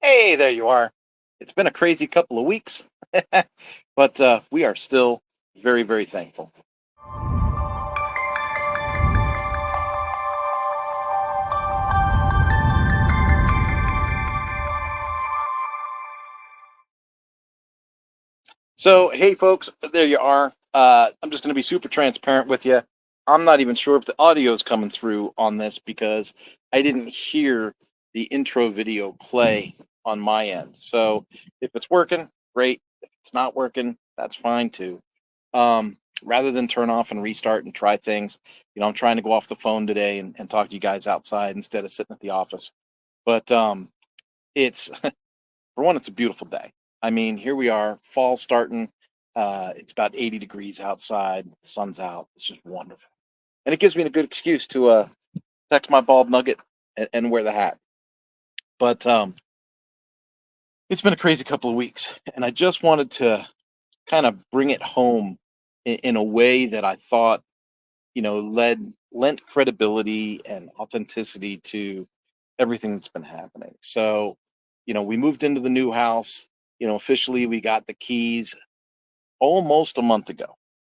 Hey, there you are. It's been a crazy couple of weeks, but we are still very, very thankful. So, hey, folks, there you are. I'm just going to be super transparent with you. I'm not even sure if the audio is coming through on this because I didn't hear the intro video play on my end. So, if it's working, great. If it's not working, that's fine too. Rather than turn off and restart and try things, I'm trying to go off the phone today and talk to you guys outside instead of sitting at the office. But it's for one, it's a beautiful day. I mean, here we are, fall starting. It's about 80 degrees outside. The sun's out. It's just wonderful, and it gives me a good excuse to text my bald nugget and wear the hat. But it's been a crazy couple of weeks, and I just wanted to kind of bring it home in a way that I thought lent credibility and authenticity to everything that's been happening. So, we moved into the new house. Officially, we got the keys almost a month ago,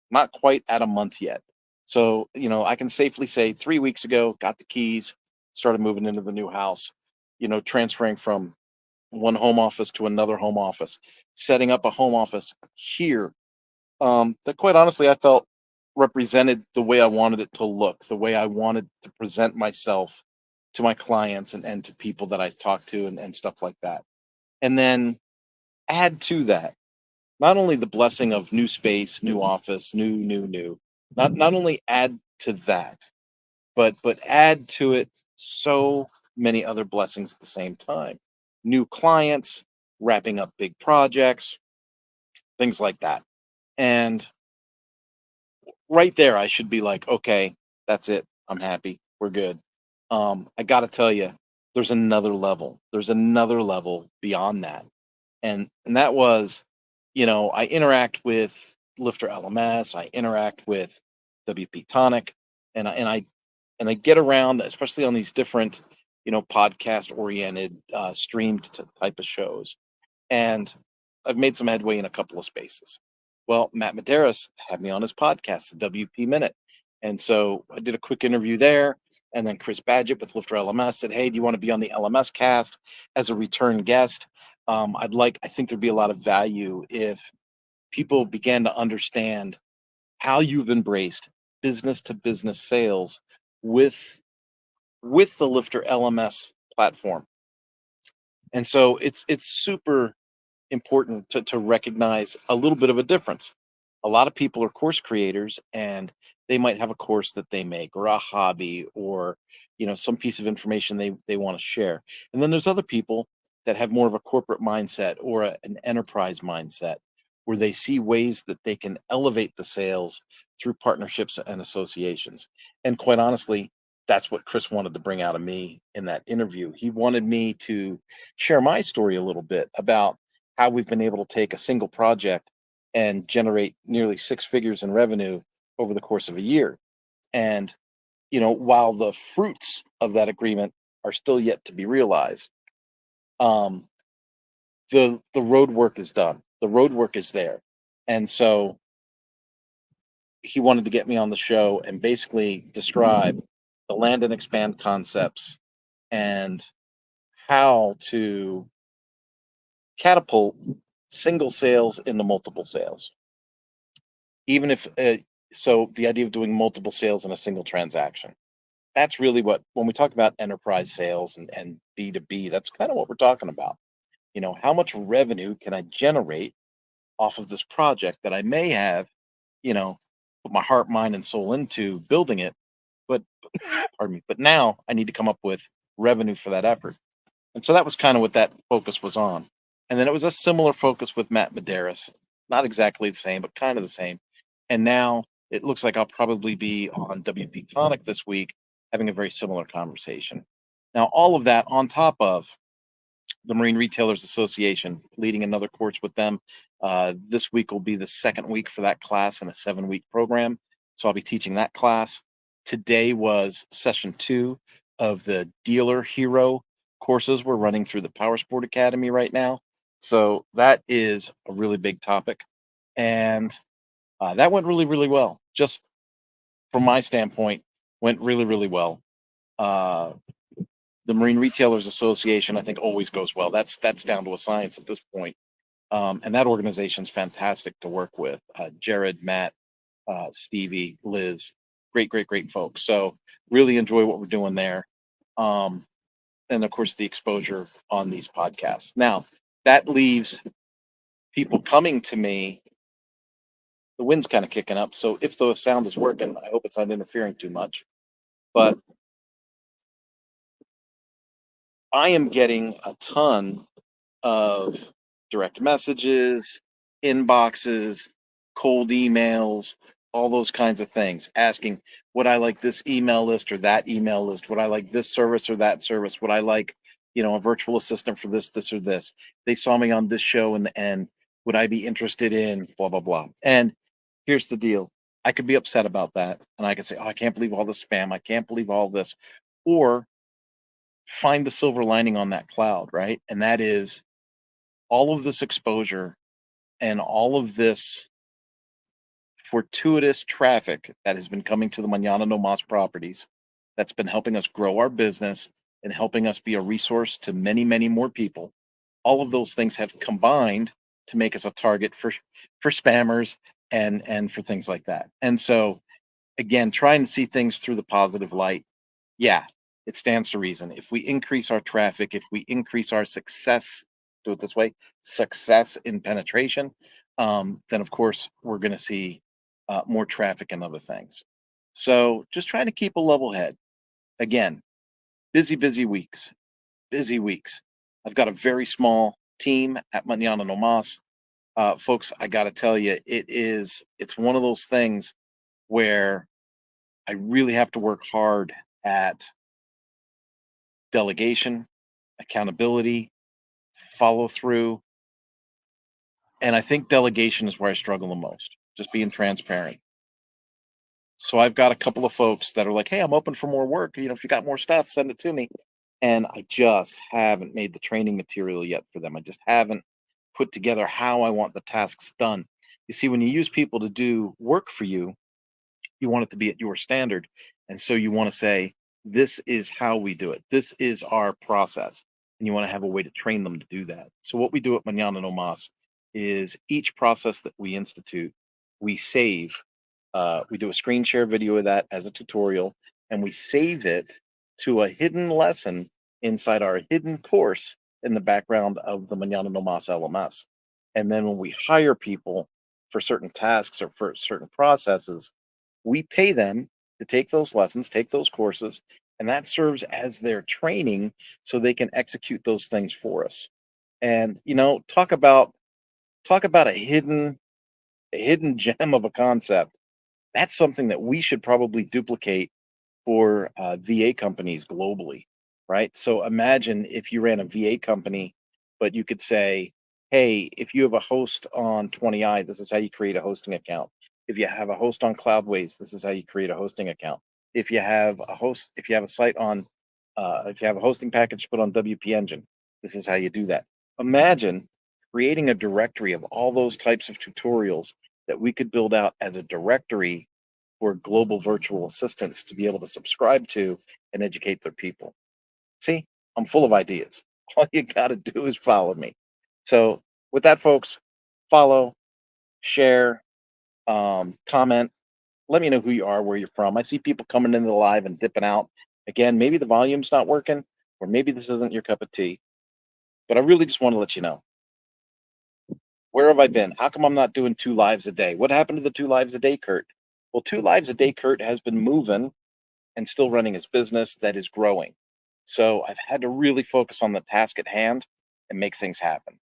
not quite at a month yet. So, I can safely say 3 weeks ago, got the keys, started moving into the new house, transferring from one home office to another home office, setting up a home office here that quite honestly I felt represented the way I wanted it to look, the way I wanted to present myself to my clients and to people that I talk to and stuff like that. And then add to that not only the blessing of new space, new office, new, not only add to that, but add to it so many other blessings at the same time. New clients, wrapping up big projects, things like that. And right there, I should be like, okay, that's it. I'm happy. We're good. I got to tell you, there's another level. There's another level beyond that, and that was, I interact with Lifter LMS. I interact with WP Tonic, and I get around, especially on these different, podcast oriented, streamed type of shows, and I've made some headway in a couple of spaces. Well, Matt Medeiros had me on his podcast, the WP Minute. And so I did a quick interview there. And then Chris Badgett with Lifter LMS said, hey, do you want to be on the LMS cast as a return guest? I think there'd be a lot of value if people began to understand how you've embraced business to business sales with the Lifter LMS platform. And so it's super important to recognize a little bit of a difference. A lot of people are course creators and they might have a course that they make or a hobby or some piece of information they want to share. And then there's other people that have more of a corporate mindset or an enterprise mindset where they see ways that they can elevate the sales through partnerships and associations. And quite honestly, that's what Chris wanted to bring out of me in that interview. He wanted me to share my story a little bit about how we've been able to take a single project and generate nearly six figures in revenue over the course of a year. And, while the fruits of that agreement are still yet to be realized, um, the road work is done. The road work is there. And so he wanted to get me on the show and basically describe the land and expand concepts and how to catapult single sales into multiple sales. Even if so the idea of doing multiple sales in a single transaction, that's really what, when we talk about enterprise sales and b2b, that's kind of what we're talking about. How much revenue can I generate off of this project that I may have you know put my heart, mind, and soul into building it, but pardon me, but now I need to come up with revenue for that effort. And so that was kind of what that focus was on. And then it was a similar focus with Matt Medeiros. Not exactly the same, but kind of the same. And now it looks like I'll probably be on WP Tonic this week having a very similar conversation. Now, all of that on top of the Marine Retailers Association, leading another course with them. This week will be the second week for that class in a 7-week program. So I'll be teaching that class. Today was session 2 of the Dealer Hero courses we're running through the Power Sport Academy right now. So that is a really big topic. And that went really, really well. Just from my standpoint, went really, really well. Uh, the Marine Retailers Association, I think, always goes well. That's down to a science at this point. And that organization's fantastic to work with. Jared, Matt, Stevie, Liz, great, great, great folks. So really enjoy what we're doing there. Um, and of course, the exposure on these podcasts. Now, that leaves people coming to me. The wind's kind of kicking up. So if the sound is working, I hope it's not interfering too much. But I am getting a ton of direct messages, inboxes, cold emails, all those kinds of things, asking, would I like this email list or that email list? Would I like this service or that service? Would I like, a virtual assistant for this or this? They saw me on this show in the end. Would I be interested in blah, blah, blah? And here's the deal. I could be upset about that. And I could say, oh, I can't believe all this spam. I can't believe all this. Or find the silver lining on that cloud, right? And that is all of this exposure and all of this fortuitous traffic that has been coming to the Manana No Mas properties that's been helping us grow our business and helping us be a resource to many, many more people. All of those things have combined to make us a target for spammers and for things like that. And so again, trying to see things through the positive light. Yeah, it stands to reason. If we increase our traffic, if we increase our success, do it this way, success in penetration, then of course we're going to see more traffic and other things. So just trying to keep a level head. Again, busy, busy weeks, busy weeks. I've got a very small team at Manana No Mas. Folks, I got to tell you, it's one of those things where I really have to work hard at delegation, accountability, follow through. And I think delegation is where I struggle the most, just being transparent. So I've got a couple of folks that are like, hey, I'm open for more work. If you got more stuff, send it to me. And I just haven't made the training material yet for them. I just haven't put together how I want the tasks done. You see, when you use people to do work for you, you want it to be at your standard. And so you want to say, this is how we do it. This is our process. And you want to have a way to train them to do that. So what we do at Manana No Mas is each process that we institute, we save. We do a screen share video of that as a tutorial, and we save it to a hidden lesson inside our hidden course in the background of the Manana No Mas LMS. And then when we hire people for certain tasks or for certain processes, we pay them to take those lessons, take those courses, and that serves as their training so they can execute those things for us. And talk about a hidden gem of a concept. That's something that we should probably duplicate for VA companies globally, right? So imagine if you ran a VA company, but you could say, hey, if you have a host on 20i, this is how you create a hosting account. If you have a host on Cloudways, this is how you create a hosting account. If you have a site on, if you have a hosting package put on WP Engine, this is how you do that. Imagine creating a directory of all those types of tutorials that we could build out as a directory for global virtual assistants to be able to subscribe to and educate their people. See, I'm full of ideas. All you got to do is follow me. So, with that, folks, follow, share, comment. Let me know who you are, where you're from. I see people coming into the live and dipping out. Again, maybe the volume's not working, or maybe this isn't your cup of tea. But I really just want to let you know, where have I been? How come I'm not doing 2 lives a day? What happened to the 2 lives a day, Kurt? Well, 2 lives a day, Kurt has been moving and still running his business that is growing. So I've had to really focus on the task at hand and make things happen.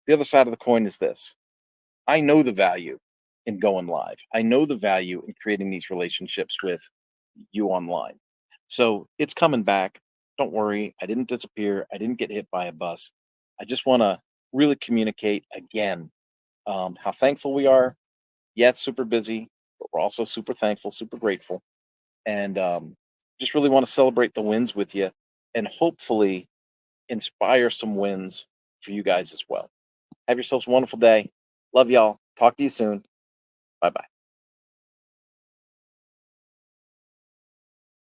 The other side of the coin is this: I know the value in going live, I know the value in creating these relationships with you online. So it's coming back. Don't worry. I didn't disappear. I didn't get hit by a bus. I just want to really communicate again how thankful we are. Yeah, it's super busy, but we're also super thankful, super grateful, and just really want to celebrate the wins with you. And hopefully, inspire some wins for you guys as well. Have yourselves a wonderful day. Love y'all. Talk to you soon. Bye bye.